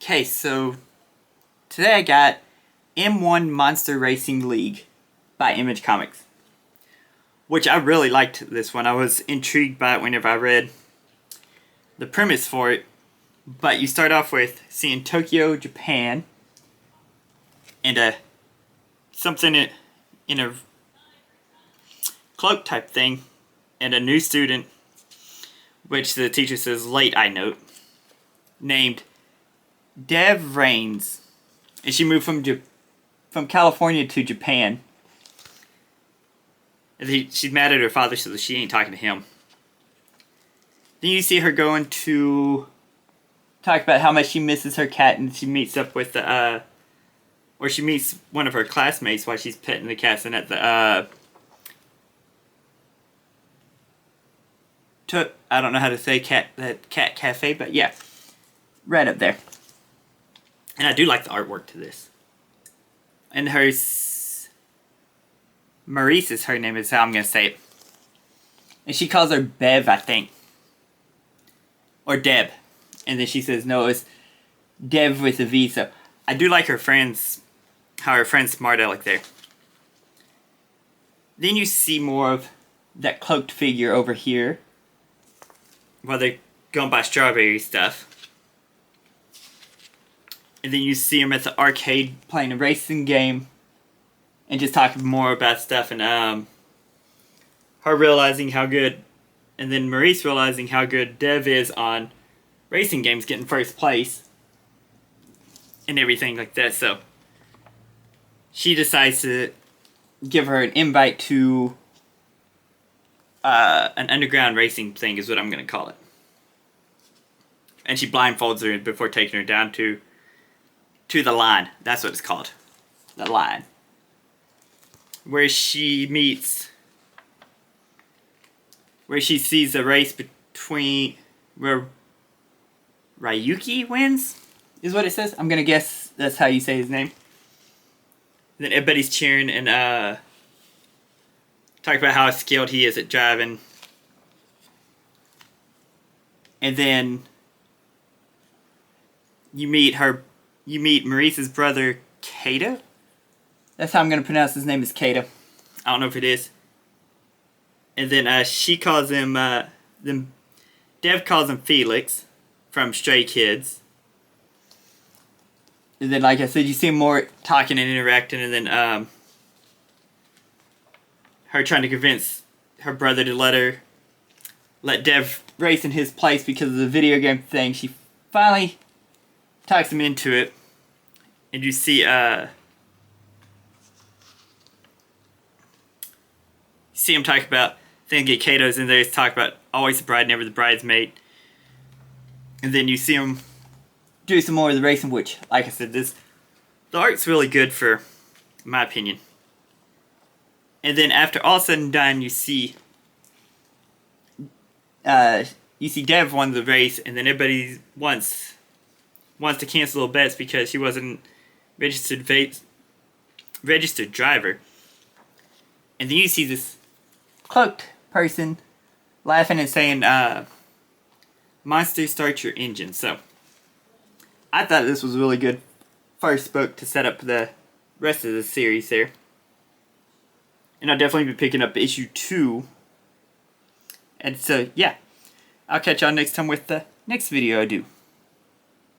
Okay, so today I got M1 Monster Racing League by Image Comics, which I really liked this one. I was intrigued by it whenever I read the premise for it. But you start off with seeing Tokyo, Japan, and something in a cloak type thing, and a new student, which the teacher says late, I note, named Dev Rains, and she moved from California to Japan. And she's mad at her father, so she ain't talking to him. Then you see her going to talk about how much she misses her cat, and she meets up with or she meets one of her classmates while she's petting the cats, and at the I don't know how to say cat cafe, but yeah, right up there. And I do like the artwork to this. And Maurice is her name, is how I'm going to say it. And she calls her Bev, I think. Or Deb. And then she says, no, it's Dev with a V. So I do like her friends, how her friend's smart aleck there. Then you see more of that cloaked figure over here, while they're going by strawberry stuff. And then you see him at the arcade playing a racing game and just talking more about stuff, and her realizing how good, and then Maurice realizing how good Dev is on racing games, getting first place and everything like that. So she decides to give her an invite to an underground racing thing, is what I'm going to call it. And she blindfolds her before taking her down to the line. That's what it's called. The line. Where she sees a race between where Ryuki wins, is what it says. I'm going to guess that's how you say his name. Then everybody's cheering and talk about how skilled he is at driving. And then you meet Maurice's brother, Kato. That's how I'm going to pronounce his name, is Kato. I don't know if it is. And then she calls him, then Dev calls him Felix from Stray Kids. And then, like I said, you see more talking and interacting, and then her trying to convince her brother to let Dev race in his place because of the video game thing. She finally talks him into it. And you see him talk about things, get Kato's in there, talk about always the bride, never the bridesmaid. And then you see him do some more of the racing, which, like I said, the art's really good for my opinion. And then after all said and done, you see Dev won the race, and then everybody wants to cancel bets because she wasn't registered driver. And then you see this cloaked person laughing and saying, "Monster, start your engine." So I thought this was a really good first book to set up the rest of the series there. And I'll definitely be picking up issue 2. And so, yeah. I'll catch y'all next time with the next video I do.